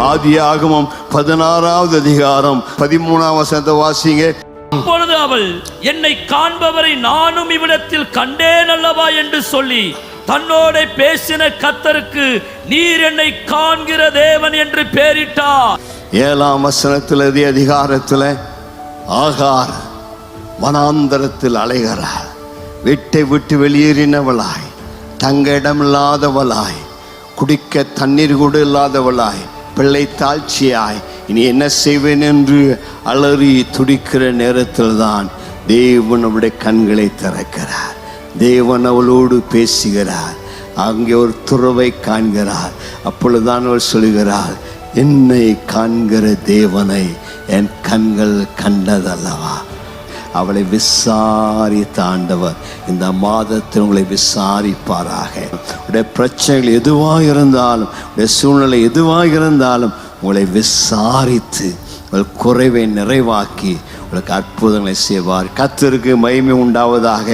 ஆதியாகமம் 16வது அதிகாரம் 13ஆம் வசனத்தை வாசிங்க. அப்பொழுது அவள், என்னை காண்பவரை நானும் இவ்விடத்தில் கண்டேன் அல்லவா என்று சொல்லி தன்னோட பேசின கர்த்தருக்கு நீர் என்னை காண்கிற தேவன் என்று பெயரிட்டார். 7ஆம் வசனத்தில் அதே அதிகாரத்தில் ஆகார் வனாந்தரத்தில் அலைகிறார். வீட்டை விட்டு வெளியேறினவளாய், தங்க இடமில்லாதவளாய், குடிக்க தண்ணீர் கூட இல்லாதவளாய், பிள்ளை தாழ்ச்சியாய், இனி என்ன செய்வேன் என்று அலறி துடிக்கிற நேரத்தில் தான் தேவன் அவருடைய கண்களை திறக்கிறார். தேவன் அவளோடு பேசுகிறார். அங்கே ஒரு துறவை காண்கிறார். அப்பொழுதுதான் அவள் சொல்கிறார், என்னை காண்கிற தேவனை என் கண்கள் கண்டதல்லவா. அவளை விசாரித்த ஆண்டவர் இந்த மாதத்தில் உங்களை விசாரிப்பாராக. உடைய பிரச்சனைகள் எதுவாக இருந்தாலும், உடைய சூழ்நிலை எதுவாக இருந்தாலும் உங்களை விசாரித்து உங்கள் குறைவை நிறைவாக்கி உங்களுக்கு அற்புதங்களை செய்வார். கர்த்தருக்கு மகிமை உண்டாவதாக.